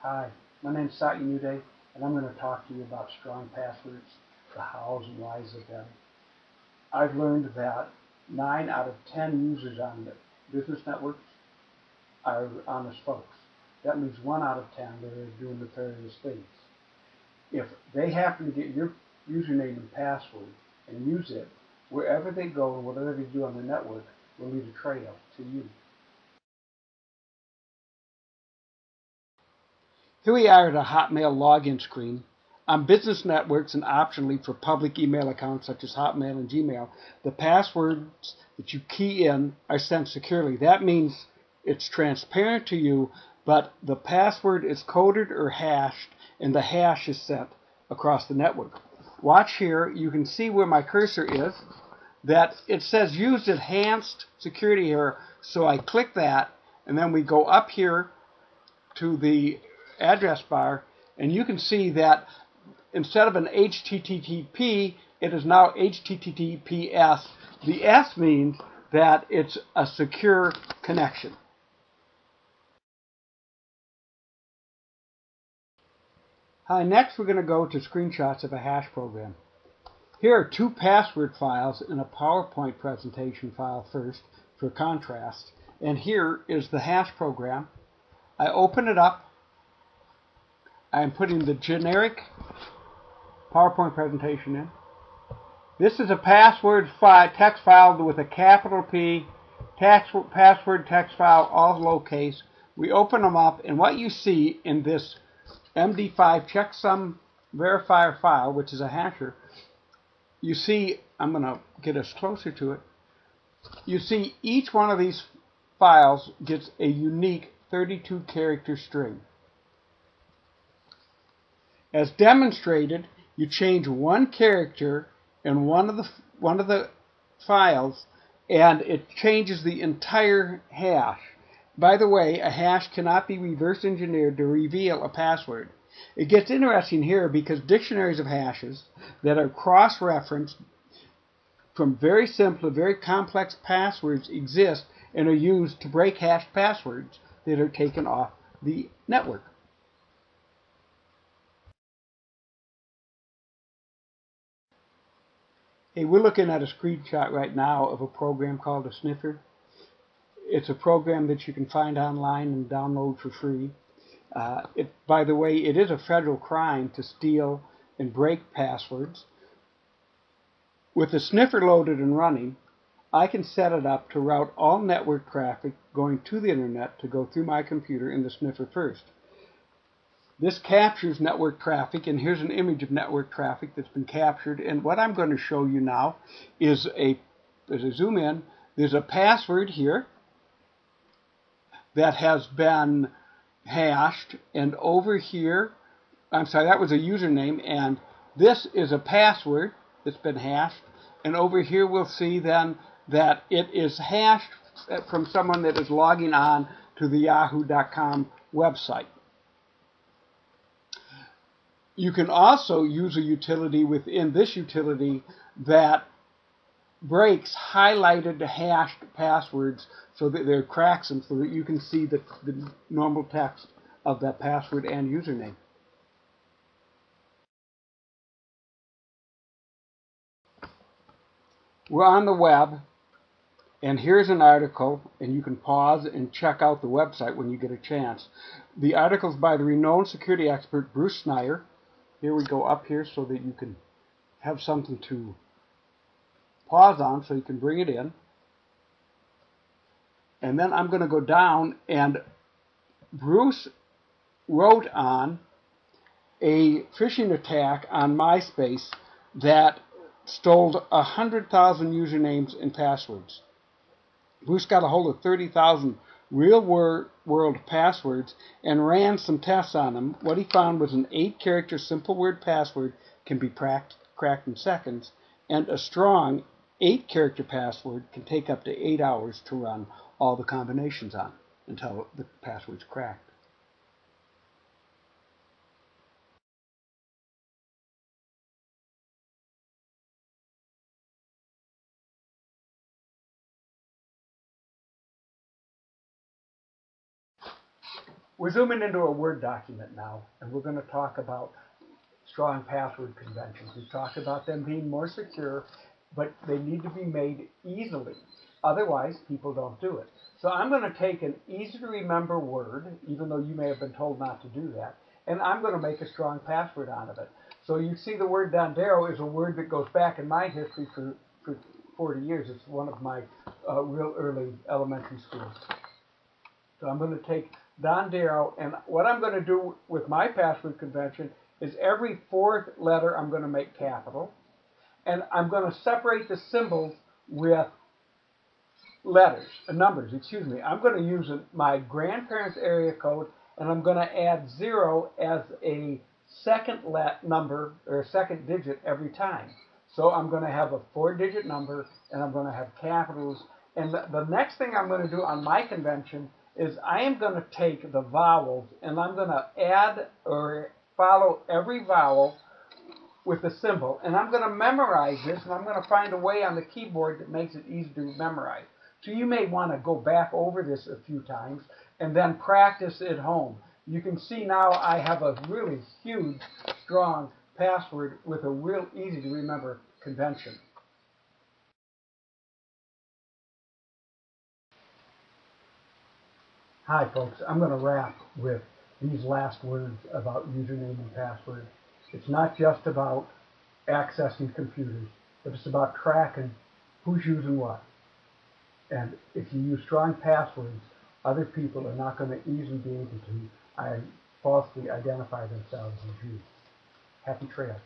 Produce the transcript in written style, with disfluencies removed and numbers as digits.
Hi, my name is Satya Newday, and I'm going to talk to you about strong passwords, the hows and whys of them. I've learned that 9 out of 10 users on the business networks are honest folks. That means 1 out of 10 that are doing nefarious things. If they happen to get your username and password and use it, wherever they go and whatever they do on the network will leave a trail to you. Here we are at a Hotmail login screen. On business networks and optionally for public email accounts such as Hotmail and Gmail, the passwords that you key in are sent securely. That means it's transparent to you, but the password is coded or hashed, and the hash is sent across the network. Watch here. You can see where my cursor is, that it says use enhanced security here. So I click that, and then we go up here to the address bar, and you can see that instead of an HTTP, it is now HTTPS. The S means that it's a secure connection. Hi, next we're going to go to screenshots of a hash program. Here are 2 password files in a PowerPoint presentation file first for contrast, and here is the hash program. I open it up. I'm putting the generic PowerPoint presentation in. This is a password text file with a capital P, password text file, all lowercase. We open them up, and what you see in this MD5 checksum verifier file, which is a hasher, you see, I'm going to get us closer to it, you see each one of these files gets a unique 32-character string. As demonstrated, you change 1 character in one of the files, and it changes the entire hash. By the way, a hash cannot be reverse engineered to reveal a password. It gets interesting here because dictionaries of hashes that are cross-referenced from very simple to very complex passwords exist and are used to break hashed passwords that are taken off the network. Hey, we're looking at a screenshot right now of a program called a sniffer. It's a program that you can find online and download for free. By the way, it is a federal crime to steal and break passwords. With the sniffer loaded and running, I can set it up to route all network traffic going to the internet to go through my computer in the sniffer first. This captures network traffic, and here's an image of network traffic that's been captured. And what I'm going to show you now is as I zoom in, there's a password here that has been hashed, and over here, I'm sorry, that was a username, and this is a password that's been hashed, and over here we'll see then that it is hashed from someone that is logging on to the yahoo.com website. You can also use a utility within this utility that breaks highlighted hashed passwords so that there cracks them so that you can see the normal text of that password and username. We're on the web, and here's an article, and you can pause and check out the website when you get a chance. The article is by the renowned security expert Bruce Schneier. Here we go up here so that you can have something to pause on so you can bring it in. And then I'm going to go down, and Bruce wrote on a phishing attack on MySpace that stole 100,000 usernames and passwords. Bruce got a hold of 30,000 real-world passwords and ran some tests on them. What he found was an 8-character simple word password can be cracked in seconds, and a strong 8-character password can take up to 8 hours to run all the combinations on until the password's cracked. We're zooming into a Word document now, and we're going to talk about strong password conventions. We've talked about them being more secure, but they need to be made easily. Otherwise, people don't do it. So I'm going to take an easy-to-remember word, even though you may have been told not to do that, and I'm going to make a strong password out of it. So you see the word Dondero is a word that goes back in my history for 40 years. It's one of my real early elementary schools. So I'm going to take Dondero, and what I'm going to do with my password convention is every fourth letter I'm going to make capital, and I'm going to separate the symbols with numbers, excuse me. I'm going to use my grandparents' area code, and I'm going to add 0 as a second number, or a second digit every time. So I'm going to have a 4-digit number, and I'm going to have capitals. And the next thing I'm going to do on my convention is I am going to take the vowels, and I'm going to add or follow every vowel with a symbol. And I'm going to memorize this, and I'm going to find a way on the keyboard that makes it easy to memorize. So you may want to go back over this a few times and then practice at home. You can see now I have a really huge, strong password with a real easy to remember convention. Hi folks, I'm going to wrap with these last words about username and password. It's not just about accessing computers, but it's about tracking who's using what. And if you use strong passwords, other people are not going to easily be able to falsely identify themselves as you. Happy trails.